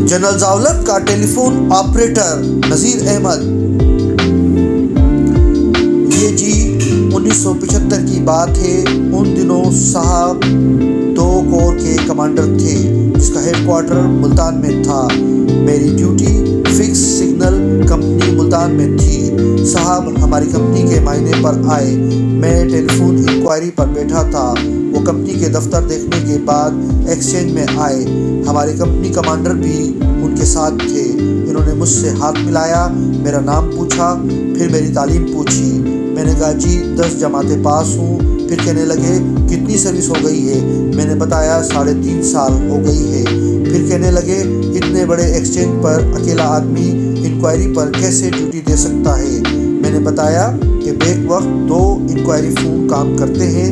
General ज़ावलत का telephone operator नज़ीर अहमद। ये जी 1975 की बात है। उन दिनों साहब 2 कोर के कमांडर थे जिसका हेडक्वार्टर मुल्तान में था। मेरी duty fix signal company Multan में थी। साहब हमारी कंपनी के मायने पर आए। मैं टेलीफोन इंक्वायरी पर बैठा था। वो कंपनी के दफ्तर देखने के बाद एक्सचेंज में आए। हमारी कंपनी कमांडर भी उनके साथ थे। इन्होंने मुझसे हाथ मिलाया, मेरा नाम पूछा, फिर मेरी तालीम पूछी। मैंने कहा जी 10 जमातें पास हूँ। फिर कहने लगे कितनी सर्विस हो गई है। मैंने बताया 3.5 साल हो गई है। फिर कहने लगे इतने बड़े एक्सचेंज पर अकेला आदमी इंक्वायरी पर कैसे ड्यूटी दे सकता है। मैंने बताया कि बैक वक्त 2 इंक्वायरी फ़ोन काम करते हैं।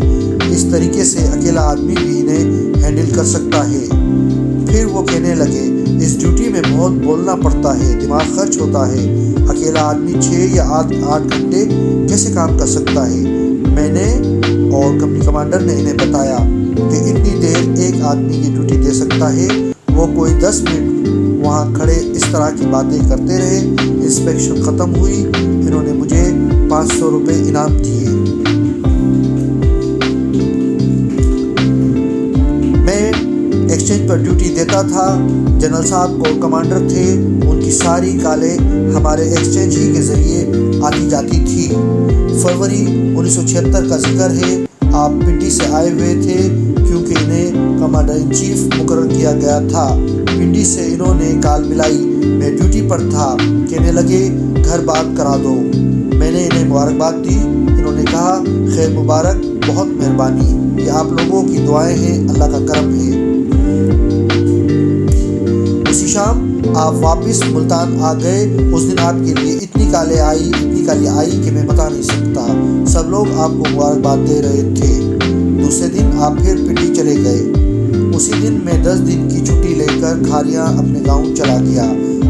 इस तरीके से अकेला आदमी भी इन्हें हैंडल कर सकता है। फिर वो कहने लगे इस ड्यूटी में बहुत बोलना पड़ता है, दिमाग खर्च होता है। अकेला आदमी 6 या 8 घंटे कैसे काम कर सकता है। मैंने और कंपनी कमांडर ने इन्हें बताया कि इतनी देर एक आदमी की ड्यूटी दे सकता है। वो कोई 10 मिनट वहाँ खड़े इस तरह की बातें करते रहे। इंस्पेक्शन ख़त्म हुई। इन्होंने मुझे 500 रुपये इनाम दिए। मैं एक्सचेंज पर ड्यूटी देता था। जनरल साहब को कमांडर थे। उनकी सारी कालें हमारे एक्सचेंज ही के ज़रिए आती जाती थी। फरवरी 1976 का जिक्र है। आप पिंडी से आए हुए थे क्योंकि इन्हें कमांडर इन चीफ मुकर्रर किया गया था। पिंडी से इन्होंने काल मिलाई। मैं ड्यूटी पर था। कहने लगे घर बात करा दो। मैंने इन्हें मुबारकबाद दी। इन्होंने कहा खैर मुबारक, बहुत मेहरबानी, ये आप लोगों की दुआएं हैं, अल्लाह का करम है। उसी शाम आप वापस मुल्तान आ गए। उस दिन आपके लिए इतनी कालें आई कि मैं बता नहीं सकता। सब लोग आपको मुबारकबाद दे रहे थे। दूसरे दिन आप फिर पिंडी चले गए। उसी दिन मैं 10 दिन की छुट्टी लेकर खारियाँ अपने गांव चला गया।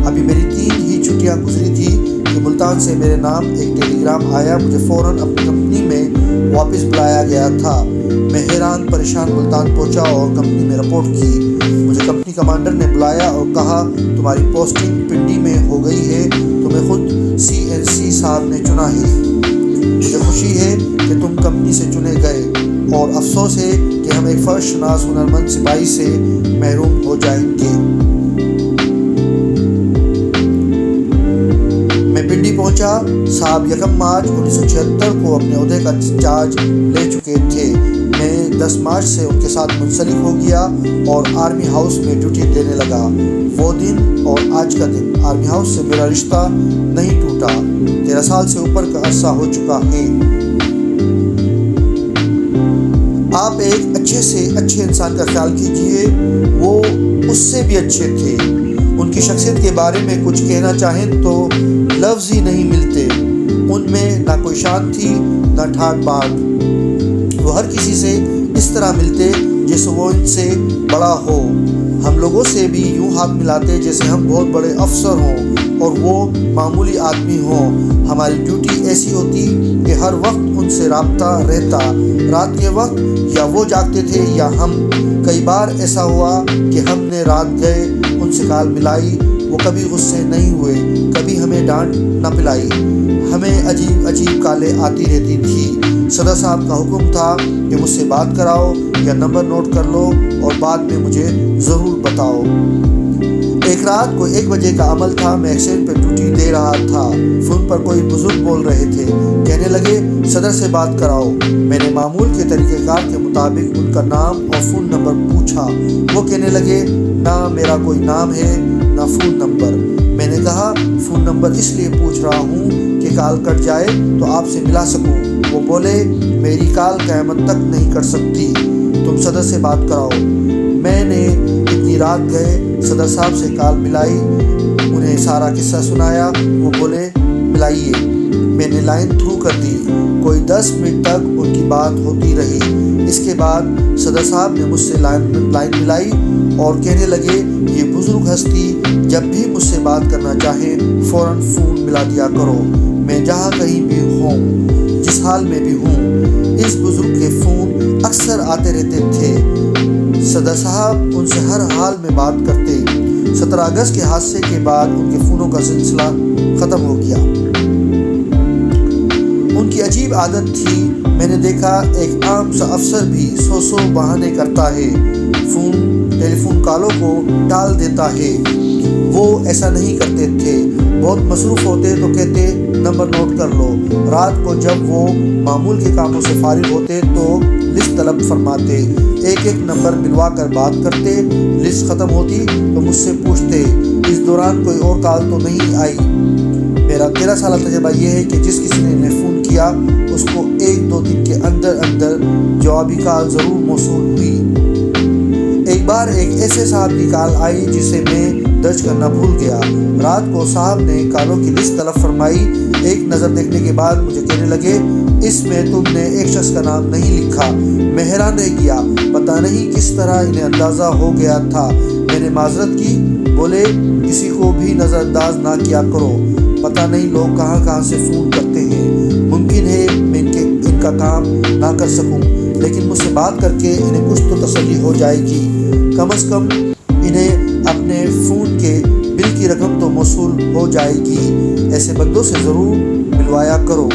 अभी मेरी 3 ही छुट्टियां गुजरी थी कि मुल्तान से मेरे नाम एक टेलीग्राम आया। मुझे फ़ौरन अपनी कंपनी में वापस बुलाया गया था। मैं हैरान परेशान मुल्तान पहुंचा और कंपनी में रिपोर्ट की। मुझे कंपनी कमांडर ने बुलाया और कहा तुम्हारी पोस्टिंग पिंडी में हो गई है। तुम्हें खुद CNC साहब ने चुना है। मुझे खुशी है कि तुम कंपनी से चुने गए और अफसोस है कि हम एक फर्शनास हुनरमंद सिपाही से महरूम हो जाएंगे। मैं पिंडी पहुंचा। साहब 1 मार्च 1976 को अपने ओहदे का चार्ज ले चुके थे। मैं 10 मार्च से उनके साथ मुंसलिक हो गया और आर्मी हाउस में ड्यूटी देने लगा। वो दिन और आज का दिन आर्मी हाउस से मेरा रिश्ता नहीं टूटा। 13 साल से ऊपर का अरसा हो चुका है। आप एक अच्छे से अच्छे इंसान का ख्याल कीजिए। वो उससे भी अच्छे थे। उनकी शख्सियत के बारे में कुछ कहना चाहें तो लफ्ज़ ही नहीं मिलते। उनमें ना कोई शान थी ना ठाट बाट। वो हर किसी से इस तरह मिलते जैसे वो इनसे बड़ा हो। हम लोगों से भी यूं हाथ मिलाते जैसे हम बहुत बड़े अफसर हों और वो मामूली आदमी हों। हमारी ड्यूटी ऐसी होती कि हर वक्त उनसे राब्ता रहता। रात के वक्त या वो जागते थे या हम। कई बार ऐसा हुआ कि हमने रात गए उनसे काल मिलाई। वो कभी गुस्से नहीं हुए, कभी हमें डांट न पिलाई। हमें अजीब अजीब कालें आती रहती थी। सदर साहब का हुक्म था कि मुझसे बात कराओ या नंबर नोट कर लो और बाद में मुझे ज़रूर बताओ। एक रात को 1 बजे का अमल था। मैं एक्सचेंज पर ड्यूटी दे रहा था। फ़ोन पर कोई बुजुर्ग बोल रहे थे। कहने लगे सदर से बात कराओ। मैंने मामूल के तरीक़ेकार के मुताबिक उनका नाम और फ़ोन नंबर पूछा। वो कहने लगे ना मेरा कोई नाम है ना फ़ोन नंबर। मैंने कहा फ़ोन नंबर इसलिए पूछ रहा हूँ कि कॉल कट जाए तो आपसे मिला सकूँ। वो बोले मेरी कॉल क़यामत तक नहीं कर सकती, तुम सदर से बात कराओ। मैंने इतनी रात गए सदर साहब से कॉल मिलाई, उन्हें सारा किस्सा सुनाया। वो बोले मिलाइए। मैंने लाइन थ्रू कर दी। कोई 10 मिनट तक उनकी बात होती रही। इसके बाद सदर साहब ने मुझसे लाइन मिलाई और कहने लगे ये बुज़ुर्ग हस्ती जब भी मुझसे बात करना चाहे फ़ौरन फ़ोन मिला दिया करो। मैं जहाँ कहीं भी हूँ, जिस हाल में भी हूँ, इस बुज़ुर्ग के फ़ोन अक्सर आते रहते थे। सदर साहब उनसे हर हाल में बात करते। 17 اگست کے حادثے کے بعد ان کے فونوں کا سلسلہ ختم ہو گیا۔ ان کی عجیب عادت تھی، میں نے دیکھا ایک عام سا افسر بھی 100 بہانے کرتا ہے، ٹیلی فون کالوں کو ٹال دیتا ہے۔ وہ ایسا نہیں کرتے تھے، بہت مصروف ہوتے تو کہتے نمبر نوٹ کر لو۔ رات کو جب وہ معمول کے کاموں سے فارغ ہوتے تو لسٹ طلب فرماتے، ایک نمبر ملوا کر بات کرتے۔ لسٹ ختم ہوتی تو مجھ سے پوچھتے اس دوران کوئی اور کال تو نہیں آئی۔ میرا 13 سالہ تجربہ یہ ہے کہ جس کسی نے انہیں فون کیا اس کو 1-2 دن کے اندر جوابی کال ضرور موصول ہوئی۔ ایک بار ایک ایسے صاحب کی کال آئی جسے میں درج کرنا بھول گیا۔ رات کو صاحب نے کالوں کی لسٹ طلب فرمائی، ایک نظر دیکھنے کے بعد مجھے کہنے لگے اس میں تم نے ایک شخص کا نام نہیں لکھا۔ میں حیران رہ گیا، پتہ نہیں کس طرح انہیں اندازہ ہو گیا تھا۔ میں نے معذرت کی، بولے کسی کو بھی نظر انداز نہ کیا کرو، پتہ نہیں لوگ کہاں سے فون کرتے ہیں، ممکن ہے میں ان کا کام نہ کر سکوں، لیکن مجھ سے بات کر کے انہیں کچھ تو تسلی ہو جائے گی، کم از کم انہیں اپنے فون کے بل کی رقم تو موصول ہو جائے گی۔ ایسے بندوں سے ضرور ملوایا کرو۔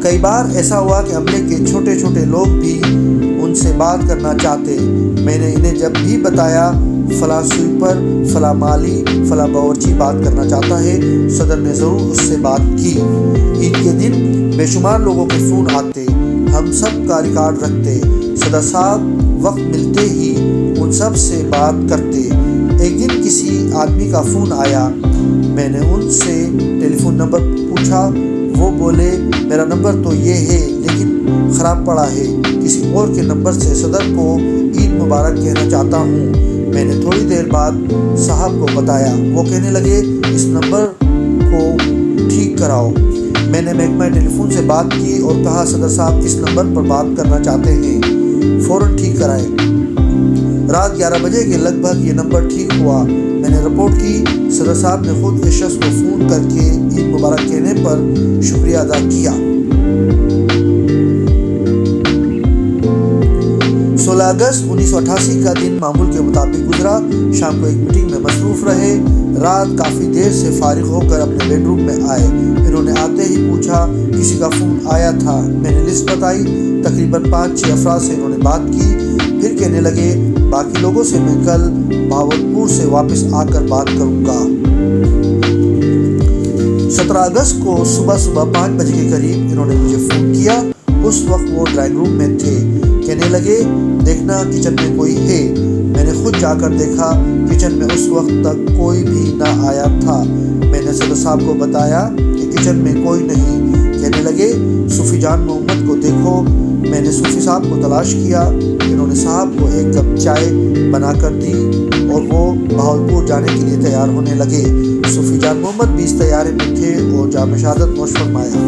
کئی بار ایسا ہوا کہ عملے کے چھوٹے لوگ بھی ان سے بات کرنا چاہتے، میں نے انہیں جب بھی بتایا فلاں سویپر، فلاں مالی، فلاں باورچی بات کرنا چاہتا ہے، صدر نے ضرور اس سے بات کی۔ عید کے دن بے شمار لوگوں کے فون آتے، ہم سب کا ریکارڈ رکھتے، صدر صاحب وقت ملتے ہی ان سب سے بات کرتے۔ ایک دن کسی آدمی کا فون آیا، میں نے ان سے ٹیلی فون نمبر پوچھا، وہ بولے میرا نمبر تو یہ ہے لیکن خراب پڑا ہے، کسی اور کے نمبر سے صدر کو عید مبارک کہنا چاہتا ہوں۔ میں نے تھوڑی دیر بعد صاحب کو بتایا، وہ کہنے لگے اس نمبر کو ٹھیک کراؤ۔ میں نے محکمہ ٹیلی فون سے بات کی اور کہا صدر صاحب اس نمبر پر بات کرنا چاہتے ہیں، فوراً ٹھیک کرائیں۔ رات 11 بجے کے لگ بھگ یہ نمبر ٹھیک ہوا۔ میں نے رپورٹ کی، صدر صاحب نے خود اس شخص کو فون کر کے عید مبارک کہنے پر شکریہ ادا کیا۔ 16 اگست 1988 کا دن معمول کے مطابق گزرا۔ شام کو ایک میٹنگ میں مصروف رہے، رات کافی دیر سے فارغ ہو کر اپنے بیڈ روم میں آئے۔ انہوں نے آتے ہی پوچھا کسی کا فون آیا تھا، میں نے لسٹ بتائی، تقریباً 5-6 افراد سے انہوں نے بات کی، پھر کہنے لگے باقی لوگوں سے میں کل بہاولپور سے واپس آ کر بات کروں گا۔ 17 اگست کو صبح 5 بجے کے قریب انہوں نے مجھے فون کیا۔ اس وقت وہ ڈرائنگ روم میں تھے، کہنے لگے دیکھنا کچن میں کوئی ہے۔ میں نے خود جا کر دیکھا، کچن میں اس وقت تک کوئی بھی نہ آیا تھا۔ میں نے صدر صاحب کو بتایا کہ کچن میں کوئی نہیں۔ کہنے لگے صوفی جان محمد کو دیکھو۔ میں نے صوفی صاحب کو تلاش کیا، انہوں نے صاحب کو ایک کپ چائے بنا کر دی اور وہ بہاولپور جانے کے لیے تیار ہونے لگے۔ صوفی جان محمد بھی اس تیاری میں تھے اور جام شہادت نوش فرمایا۔